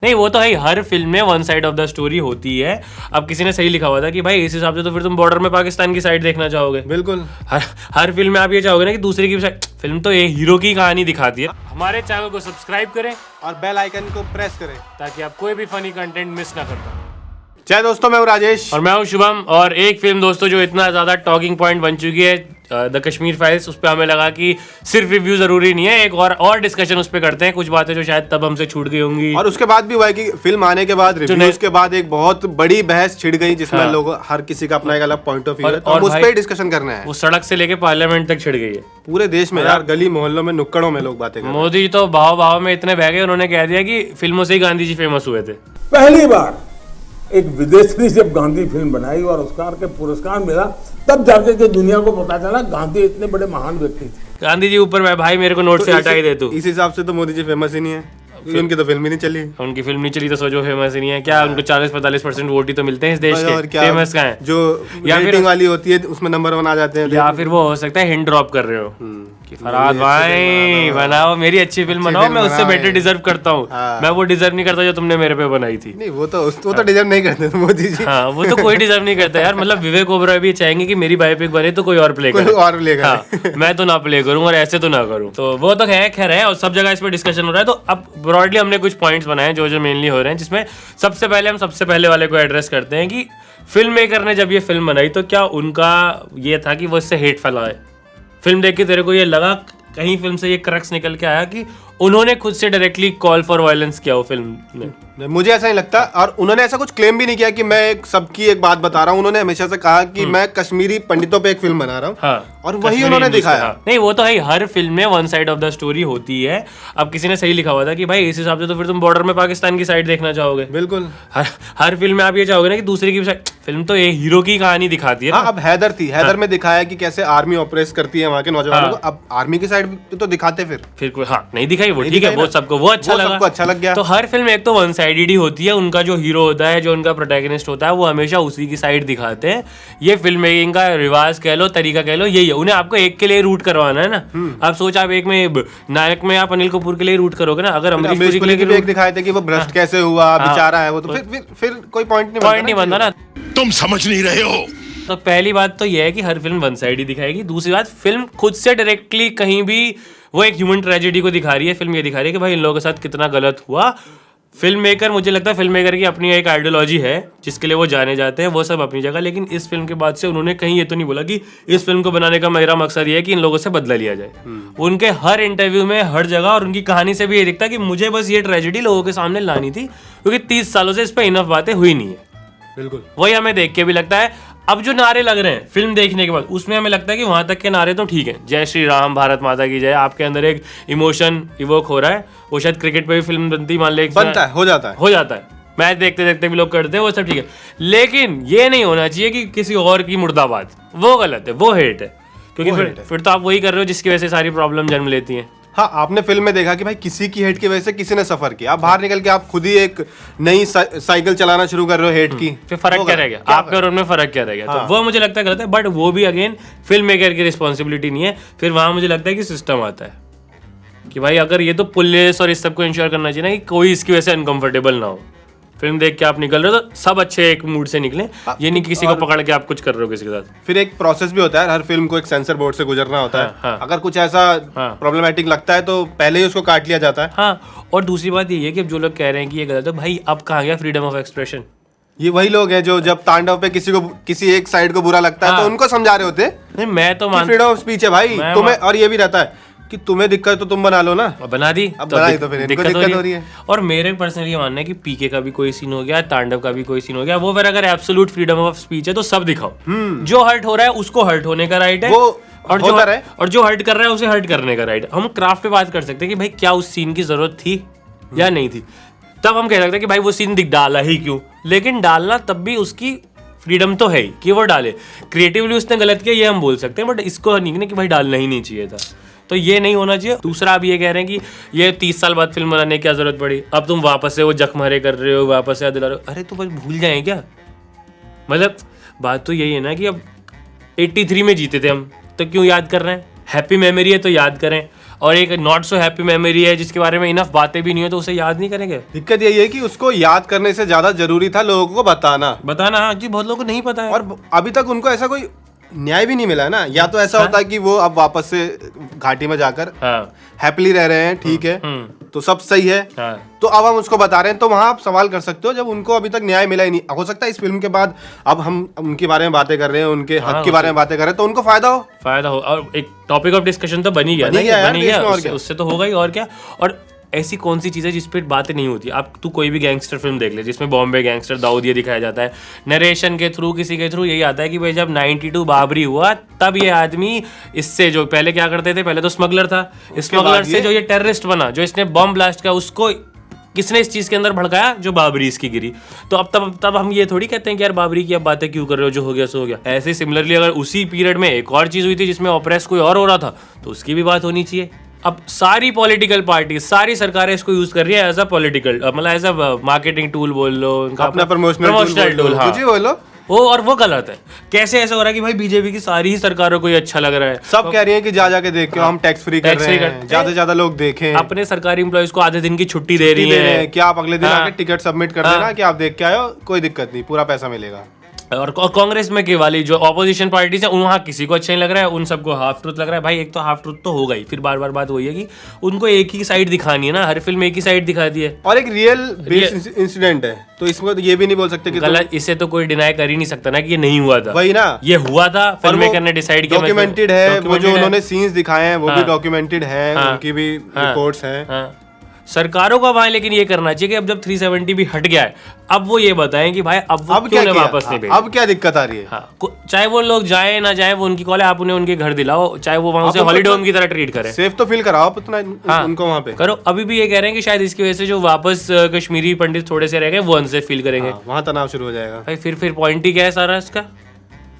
नहीं वो तो है ही, हर फिल्म में one side of the story होती है। अब किसी ने सही लिखा हुआ था कि भाई इस हिसाब से तो फिर तुम बॉर्डर में पाकिस्तान की साइड देखना चाहोगे। बिल्कुल हर फिल्म में आप ये चाहोगे ना कि दूसरे की साइड। फिल्म तो ये हीरो की कहानी दिखाती है। हमारे चैनल को सब्सक्राइब करें और बेल आइकन को प्रेस करें ताकि आप कोई भी फनी कंटेंट मिस ना कर पाए। जय दोस्तों, मैं हूं राजेश और मैं हूं शुभम। और एक फिल्म दोस्तों जो इतना ज्यादा टॉकिंग पॉइंट बन चुकी है, द कश्मीर फाइल्स, उस पर हमें लगा कि सिर्फ रिव्यू जरूरी नहीं है, एक और डिस्कशन उस पर करते हैं। कुछ बातें जो शायद तब हमसे छूट गई होंगी। और उसके बाद भी हुआ है कि फिल्म आने के बाद रिव्यूज के बाद एक बहुत बड़ी बहस छिड़ गई जिसमें लोग हर किसी का अपना एक अलग पॉइंट ऑफ व्यू है, तो हम उस पर डिस्कशन करना है। वो सड़क से लेके पार्लियामेंट तक छिड़ गई है पूरे देश में यार, गली मोहल्लों में, नुक्कड़ों में लोग बातें कर रहे हैं। मोदी तो भाव में इतने बह गए, उन्होंने कह दिया कि फिल्मों से ही गांधी जी फेमस हुए थे। पहली बार एक विदेशी जब गांधी फिल्म बनाई और ऑस्कर के पुरस्कार मिला, तब जाके के दुनिया को पता चला गांधी इतने बड़े महान व्यक्ति थे। गांधी जी ऊपर मैं भाई मेरे को नोट से हटा ही दे तू। इस हिसाब से तो मोदी जी फेमस ही नहीं है, उनकी तो फिल्म ही नहीं चली। उनकी फिल्म नहीं चली तो सोचो फेमस ही नहीं है क्या। उनको 40-45% वोट ही तो मिलते हैं इस देश के, फेमस का है जो रेटिंग वाली होती है उसमें नंबर 1 आ जाते हैं। या फिर वो हो सकता है हिंट ड्रॉप कर रहे हो कि फरहाद भाई बनाओ मेरी अच्छी फिल्म बनाओ, मैं उससे बेटर डिजर्व करता हूँ। मैं वो डिजर्व नहीं करता जो तुमने मेरे पे बनाई थी। नहीं वो तो डिजर्व नहीं करते मोदी जी। हाँ वो तो कोई डिजर्व नहीं करता यार। मतलब विवेक ओबरॉय भी चाहेंगे कि मेरी बायोपिक बने तो कोई और प्ले करे, और प्ले करे। मैं तो ना प्ले करूँ और ऐसे तो ना करूँ। तो वो तो खैर है और सब जगह इस पर डिस्कशन हो रहा है। तो अब ब्रॉडली हमने कुछ पॉइंट्स बनाए जो मेनली हो रहे हैं, जिसमें सबसे पहले वाले को एड्रेस करते हैं कि फिल्म मेकर ने जब ये फिल्म बनाई तो क्या उनका ये था कि वो इससे हेट फैलाए। फिल्म देख के तेरे को ये लगा कहीं फिल्म से ये क्रक्स निकल के आया कि उन्होंने खुद से डायरेक्टली कॉल फॉर वायलेंस किया हो फिल्म में? मुझे ऐसा नहीं लगता। और उन्होंने ऐसा कुछ क्लेम भी नहीं किया कि मैं सबकी एक बात बता रहा हूँ। उन्होंने हमेशा से कहा कि मैं कश्मीरी पंडितों पे एक फिल्म बना रहा हूँ। हाँ, और वही उन्होंने दिखाया। नहीं वो तो है, हर फिल्म में one side of the story होती है। अब किसी ने सही लिखा हुआ था कि भाई इस हिसाब से तो फिर तुम बॉर्डर में पाकिस्तान की साइड देखना चाहोगे। बिल्कुल हर फिल्म में आप ये चाहोगे ना कि दूसरे की साइड। फिल्म तो ये हीरो की कहानी दिखाती है। हाँ, अब हैदर थी, हैदर में दिखाया कि कैसे आर्मी ऑपरेट करती है वहाँ के नौजवानों को। अब आर्मी की साइड तो दिखाते फिर कोई नहीं दिखाई, वो ठीक है, वो सबको वो अच्छा लग गया। तो हर फिल्म एक तो वन साइडेड ही होती है। उनका जो हीरो होता है, जो उनका प्रोटैगनिस्ट होता है, वो हमेशा उसी की साइड दिखाते हैं। ये फिल्म मेकिंग का रिवाज कह लो, तरीका कह लो, यही है। उन्हें आपको एक के लिए रूट करवाना है ना। आप सोच आप एक में नायक में आप अनिल कपूर के लिए रूट करोगे ना। अगर अमरीश पुरी के लिए दिखाए थे कि वो भ्रष्ट कैसे हुआ, बेचारा है वो, तो फिर कोई पॉइंट नहीं बनता ना। तुम समझ नहीं रहे हो। तो पहली बात तो यह है कि हर फिल्म वन साइड ही दिखाएगी। दूसरी बात, फिल्म खुद से डायरेक्टली कहीं भी वो एक ह्यूमन ट्रेजेडी को दिखा रही है। फिल्म ये दिखा रही है कि भाई इन लोगों के साथ कितना गलत हुआ। फिल्म मेकर, मुझे लगता है फिल्म मेकर की अपनी एक आइडियोलॉजी है जिसके लिए वो जाने जाते हैं, वो सब अपनी जगह। लेकिन इस फिल्म के बाद से उन्होंने कहीं ये तो नहीं बोला कि इस फिल्म को बनाने का मेरा मकसद ये है कि इन लोगों से बदला लिया जाए। उनके हर इंटरव्यू में, हर जगह, और उनकी कहानी से भी ये दिखता है कि मुझे बस ये ट्रेजेडी लोगों के सामने लानी थी, क्योंकि 30 सालों से इस पर इनफ बातें हुई नहीं है। बिल्कुल वही हमें देख के भी लगता है। अब जो नारे लग रहे हैं फिल्म देखने के बाद, उसमें हमें लगता है कि वहां तक के नारे तो ठीक है, जय श्री राम, भारत माता की जय, आपके अंदर एक इमोशन इवोक हो रहा है। वो शायद क्रिकेट पे भी फिल्म बनती, मान ले बनता है, हो जाता है मैच देखते देखते भी लोग करते हैं, वो सब ठीक है। लेकिन ये नहीं होना चाहिए कि किसी और की मुर्दाबाद, वो गलत है, वो हेट है। क्योंकि फिर तो आप वही कर रहे हो जिसकी वजह से सारी प्रॉब्लम जन्म लेती हैं। हाँ, आपने फिल्म में देखा कि भाई किसी की हेट की वजह से किसी ने सफर किया, आप बाहर निकल के आप खुद ही एक नई साइकिल चलाना शुरू कर रहे हो हेट की, फिर फर्क क्या रह गया आपके और उनमें, फर्क क्या रह गया? तो वो मुझे लगता है गलत है। बट वो भी अगेन फिल्म मेकर की रिस्पॉन्सिबिलिटी नहीं है। फिर वहां मुझे लगता है कि सिस्टम आता है कि भाई अगर ये तो पुलिस और इस सबको इंश्योर करना चाहिए ना कि कोई इसकी वजह से अनकंफर्टेबल ना हो। फिल्म देख के आप निकल रहे हो तो सब अच्छे एक मूड से निकले, ये नहीं किसी को पकड़ के आप कुछ कर रहे हो किसी के साथ। फिर एक प्रोसेस भी होता है, हर फिल्म को एक सेंसर बोर्ड से गुजरना होता है। अगर कुछ ऐसा प्रॉब्लमेटिक लगता है तो पहले ही उसको काट लिया जाता है। हाँ, और दूसरी बात ये है कि अब जो लोग कह रहे हैं कि ये गलत है, भाई अब कहाँ गया फ्रीडम ऑफ एक्सप्रेशन? ये वही लोग हैं जो जब तांडव पे किसी एक साइड को बुरा लगता है तो उनको समझा रहे होते। नहीं, मैं तो फ्रीडम ऑफ स्पीच है भाई तुम्हें, और ये भी रहता है कि तुम्हें दिक्कत तो तुम बना लो ना। बना दी तो फिर इनको दिक्कत हो रही है। और मेरे पर्सनली मानना है कि पीके का भी कोई सीन हो गया, तांडव का भी कोई सीन हो गया, वो फिर अगर एब्सोल्यूट फ्रीडम ऑफ स्पीच है तो सब दिखाओ। जो हर्ट हो रहा है उसको हर्ट होने का राइट है, और जो हर्ट कर रहा है उसे हर्ट करने का राइट। हम क्राफ्ट पे बात कर सकते हैं कि भाई क्या उस सीन की जरूरत थी या नहीं थी, तब हम कह सकते हैं कि भाई वो सीन डाला ही क्यों। लेकिन डालना तब भी उसकी फ्रीडम तो है ही कि वो डाले। क्रिएटिवली उसने गलत किया ये हम बोल सकते हैं, बट इसको नहीं कि भाई डालना ही नहीं चाहिए था। तो ये नहीं होना चाहिए। दूसरा आप ये कह रहे हैं कि ये 30 साल बाद फिल्म बनाने की क्या जरूरत पड़ी, अब तुम वापस से वो जख्महरे कर रहे हो, वापस से याद दिला रहे हो। अरे तो बस भूल जाए क्या? मतलब बात तो यही है ना कि अब 83 में जीते थे हम, तो क्यों याद कर रहे हैं? हैप्पी मेमोरी है तो याद करें। और एक नॉट सो हैप्पी मेमोरी है जिसके बारे में इनफ बातें भी नहीं है तो उसे याद नहीं करेंगे। दिक्कत यही है कि उसको याद करने से ज्यादा जरूरी था लोगों को बताना। हाँ जी, बहुत लोगों को नहीं पता है और अभी तक उनको ऐसा कोई न्याय भी नहीं मिला है ना। या तो ऐसा होता है कि वो अब वापस से घाटी में जाकर हैप्पीली रह रहे हैं, ठीक है, तो सब सही है, तो अब हम उसको बता रहे हैं, तो वहां आप सवाल कर सकते हो जब उनको अभी तक न्याय मिला ही नहीं। हो सकता है इस फिल्म के बाद अब हम उनके बारे में बातें कर रहे हैं, उनके हक के बारे में बातें कर रहे हैं, तो उनको फायदा हो और एक टॉपिक ऑफ डिस्कशन तो बन ही गया, उससे तो होगा ही। और क्या, और ऐसी कौन सी चीज़ है जिस पे बातें नहीं होती। आप तू कोई भी गैंगस्टर फिल्म देख ले जिसमें बॉम्बे गैंगस्टर दाऊदिया दिखाया जाता है, नरेशन के थ्रू किसी के थ्रू यही आता है कि भाई जब 92 बाबरी हुआ तब ये आदमी इससे, जो पहले क्या करते थे, पहले तो स्मगलर था, स्मगलर से जो ये टेररिस्ट बना, जो इसने बम ब्लास्ट किया, उसको किसने इस चीज़ के अंदर भड़काया, जो बाबरी इसकी गिरी। तो अब तब हम ये थोड़ी कहते हैं कि यार बाबरी की अब बातें क्यों कर रहे हो, जो हो गया सो हो गया। ऐसे सिमिलरली अगर उसी पीरियड में एक और चीज़ हुई थी जिसमें ऑपरेस कोई और हो रहा था तो उसकी भी बात होनी चाहिए। अब सारी पॉलिटिकल पार्टी, सारी सरकारें इसको यूज कर रही है एज अ पॉलिटिकल, मतलब एज अ मार्केटिंग टूल बोल लो, अपना प्रमोशनल टूल, हाँ, कुछ बोलो वो, और वो गलत है। कैसे ऐसा हो रहा है कि भाई बीजेपी की सारी ही सरकारों को ये अच्छा लग रहा है, सब कह रही है कि जा के देखे, हम टैक्स फ्री कर रहे हैं, ज्यादा से ज्यादा लोग देखें, अपने सरकारी एम्प्लॉइज को आधे दिन की छुट्टी दे रही है, क्या आप अगले दिन आके टिकट सबमिट कर देना कि आप देख के आए हो, कोई दिक्कत नहीं, पूरा पैसा मिलेगा। और कांग्रेस में के वाली जो ऑपोजिशन पार्टीज है वहाँ किसी को अच्छा नहीं लग रहा है, उन सबको हाफ ट्रूथ लग रहा है। भाई एक तो हाफ ट्रूथ तो होगा ही, फिर बार बार बात वही है कि उनको एक ही साइड दिखानी है ना, हर फिल्म एक ही साइड दिखाती है, और एक रियल बेस्ड इंसिडेंट है, तो इसमें तो ये भी नहीं बोल सकते कि गलत। इसे तो कोई डिनाई कर ही नहीं सकता ना कि ये नहीं हुआ था, वही ना, ये हुआ था, फिल्म मेकर ने डिसाइड किया, डॉक्यूमेंटेड है, वो जो उन्होंने सीन्स दिखाए हैं वो भी डॉक्यूमेंटेड है, उनकी भी रिपोर्ट्स हैं। सरकारों का भाई लेकिन ये करना चाहिए कि अब जब 370 भी हट गया है, अब वो ये बताएं कि भाई अब वो क्यों ना वापस नहीं भेजे, अब क्या दिक्कत आ रही है। हाँ, चाहे वो लोग जाए ना जाए, वो उनकी कॉल है, आप उन्हें उनके घर दिलाओ, चाहे वो वहां से हॉलीडे होम की तरह ट्रीट करें, सेफ तो फील कराओ उतना उनको वहां पे करो। अभी भी ये कह रहे हैं कि शायद इसकी वजह से जो वापस कश्मीरी पंडित थोड़े से रह गए वो अनसेफ फील करेंगे, वहां तनाव शुरू हो जाएगा। भाई फिर पॉइंट ही क्या है सारा इसका,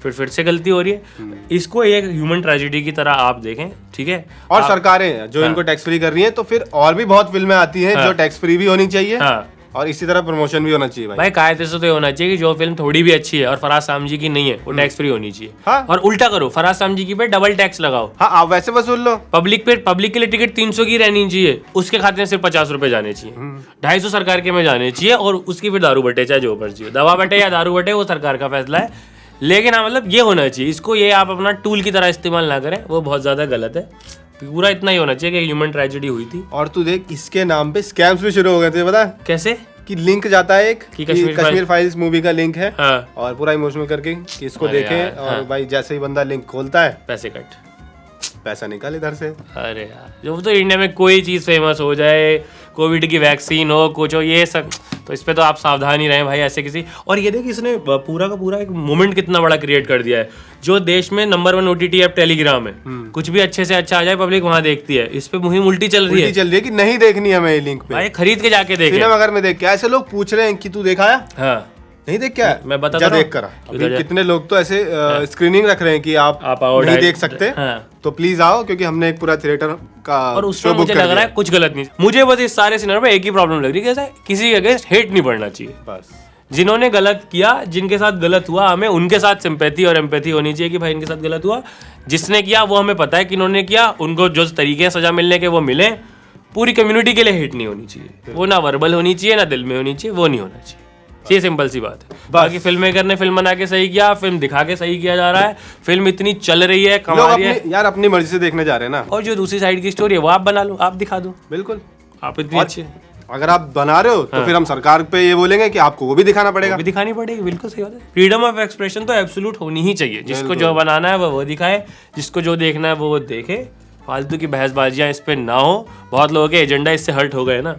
फिर से गलती हो रही है। इसको एक ह्यूमन ट्रेजेडी की तरह आप देखें, ठीक है। और सरकारें जो इनको टैक्स फ्री कर रही हैं, तो फिर और भी बहुत फिल्में आती हैं जो टैक्स फ्री भी होनी चाहिए, और इसी तरह प्रमोशन भी होना चाहिए। भाई कायदे से तो होना चाहिए कि जो फिल्म थोड़ी भी अच्छी है और फराज सामजी की नहीं है वो टैक्स फ्री होनी चाहिए। हाँ। और उल्टा करो, फराज सामजी की पे डबल टैक्स लगाओ। हाँ, आप वैसे वसूल लो। पब्लिक के लिए टिकट 300 की रहनी चाहिए, उसके खाते में सिर्फ 50 रुपए जाने चाहिए, 250 सरकार के में जाने चाहिए, और उसकी फिर दारू बटे, चाहे जो मर्जी हो, दवा बटे या दारू बटे, वो सरकार का फैसला है। लेकिन हाँ, मतलब ये होना चाहिए, इसको ये आप अपना टूल की तरह इस्तेमाल ना करें, वो बहुत ज्यादा गलत है। पूरा इतना ही होना चाहिए कि ह्यूमन ट्रेजेडी हुई थी। और तू देख, इसके नाम पे स्कैम्स भी शुरू हो गए थे, पता कैसे कि लिंक जाता है एक कि कश्मीर फाइल्स मूवी का लिंक है, हाँ। और पूरा इमोशनल करके कि इसको देखें, और हाँ। भाई जैसे ही बंदा लिंक खोलता है पैसे कट, पैसा निकाल इधर से। अरे यार, जो तो इंडिया में कोई चीज़ फेमस हो जाए, कोविड की वैक्सीन हो, कुछ हो, ये सब, तो इस पे तो आप सावधान ही रहें भाई, ऐसे किसी। और ये देख, इसने पूरा का पूरा एक मोमेंट कितना बड़ा क्रिएट कर दिया है। जो देश में नंबर 1 OTT ऐप टेलीग्राम है, कुछ भी अच्छे से अच्छा आ जाए पब्लिक वहां देखती है, इस पे मुहिम उल्टी चल रही है कि नहीं देखनी हमें ये लिंक पे, भाई खरीद के जाके देखे, सिनेमाघर में देख के। ऐसे लोग पूछ रहे हैं कि तू देखा है? हाँ, नहीं देख क्या, मैं बता देख कर कितने लोग तो ऐसे स्क्रीनिंग रख रहे हैं कि आप नहीं देख सकते, तो प्लीज आओ, क्योंकि हमने एक पूरा थिएटर का और उसमें मुझे लग रहा है कुछ गलत नहीं। मुझे बस इस सारे सिनेमा में एक ही प्रॉब्लम लग रही है, किसी के अगेंस्ट हेट नहीं बढ़ना चाहिए। बस जिन्होंने गलत किया, जिनके साथ गलत हुआ, हमें उनके साथ सिंपैथी और एम्पैथी होनी चाहिए कि भाई इनके साथ गलत हुआ, जिसने किया वो हमें पता है कि इन्होंने किया, उनको जो तरीके हैं सजा मिलने के वो मिले। पूरी कम्युनिटी के लिए हेट नहीं होनी चाहिए, वो ना वर्बल होनी चाहिए ना दिल में होनी चाहिए, वो नहीं होना चाहिए। ये सिंपल सी बात है। बाकी फिल्म मेकर ने फिल्म बना के सही किया, फिल्म दिखा के सही किया जा रहा है, फिल्म इतनी चल रही है, कमा रही है यार, अपनी मर्जी से देखने जा रहे हैं ना। और जो दूसरी साइड की स्टोरी है वो आप बना लो, आप दिखा दो। बिल्कुल, आप इतनी अच्छी, अगर आप बना रहे हो तो फिर हम सरकार पे ये बोलेंगे कि आपको वो भी दिखाना पड़ेगा, भी दिखानी पड़ेगी। बिल्कुल सही बात है। फ्रीडम ऑफ एक्सप्रेशन तो एब्सोल्यूट होनी ही चाहिए, जिसको जो बनाना है वो दिखाए, जिसको जो देखना है वो देखे, फालतू की बहसबाजियां इस पे ना हो। बहुत लोगों के एजेंडा इससे हर्ट हो गए ना,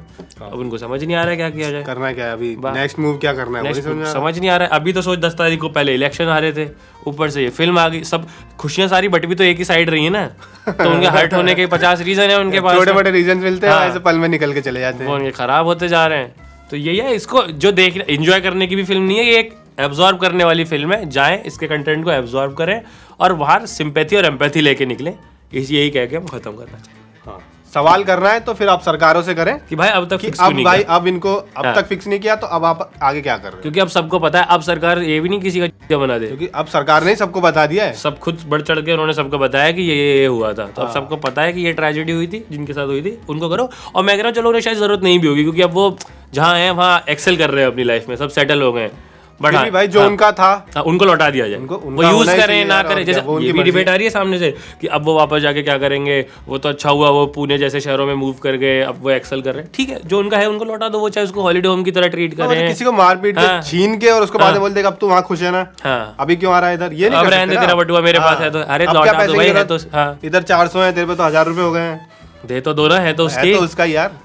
अब उनको समझ नहीं आ रहा है क्या किया जाए, करना क्या है अभी, नेक्स्ट मूव क्या करना है, समझ नहीं आ रहा है। अभी तो सोच 10 तारीख को पहले इलेक्शन आ रहे थे, ऊपर से ये फिल्म आ गई, सब खुशियां सारी बट भी तो एक ही साइड रही है ना, तो उनके हर्ट होने के 50 रीजन है उनके पास, छोटे बड़े रीजन मिलते हैं, ऐसे पल में निकल के चले जाते हैं, वो उनके खराब होते जा रहे हैं। तो यही है, इसको जो देख एंजॉय करने की भी फिल्म नहीं है, ये एक एब्जॉर्ब करने वाली फिल्म है। जाएं, इसके कंटेंट को एब्जॉर्ब करें और बाहर सिंपैथी और एम्पैथी लेके निकलें, यही कह के हम खत्म करना चाहिए। हाँ, सवाल करना है तो फिर आप सरकारों से करें कि भाई अब तक कि फिक्स अब क्यों नहीं भाई किया? अब इनको अब तक फिक्स नहीं किया तो अब आप आगे क्या कर रहे हो? क्योंकि अब सबको पता है, अब सरकार ये भी नहीं किसी का क्या बना दे, क्योंकि अब सरकार ने सबको बता दिया है। सब खुद बढ़ चढ़ के उन्होंने सबको बताया कि ये हुआ था, तो अब सबको पता है कि ये ट्रेजेडी हुई थी, जिनके साथ हुई थी उनको करो। और मैं कह रहा हूँ चलो उन्हें शायद जरूरत नहीं भी होगी, क्योंकि अब वो जहाँ हैं वहाँ एक्सेल कर रहे हैं अपनी लाइफ में, सब सेटल हो गए हैं। बट फिर भी भाई जो उनका था उनको लौटा दिया जाए, उनका वो यूज होना ही करें चाहिए ना यार, करें। और क्या, जैसे वो उनकी ये भी मर्जी। डिबेट आ रही है सामने से कि अब वो वापस जाके क्या करेंगे, वो तो अच्छा हुआ वो पुणे जैसे शहरों में मूव कर गए, अब वो एक्सेल कर रहे हैं। ठीक है, जो उनका है उनको लौटा दो, वो चाहे उसको हॉलीडे होम की तरह ट्रीट हाँ, करें। किसी को मार पीट के छीन के और उसको बाद में बोल देगा अब तू वहाँ खुश है ना, हाँ, अभी क्यों आ रहा है इधर, ये नहीं अब कर रहने सकते दे, तेरा ना। बटुआ मेरे पास है तो अरे अब क्या लौटा दो पैसे भाई, की है तो जरूरत? हाँ, इधर 400 है, तेरे पे तो 1000 रुपए हो गए हैं, दे तो दो ना, है तो है उसकी। तो उसका ही यार।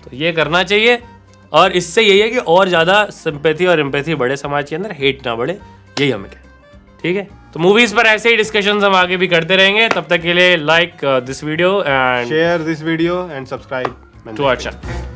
तो ये करना चाहिए, और इससे यही है कि और ज्यादा सिंपैथी और एम्पैथी बढ़े समाज के अंदर, हेट ना बढ़े, यही हमें क्या। ठीक है, तो मूवीज पर ऐसे ही डिस्कशंस हम आगे भी करते रहेंगे। तब तक के लिए like this video and share this video and subscribe to our channel.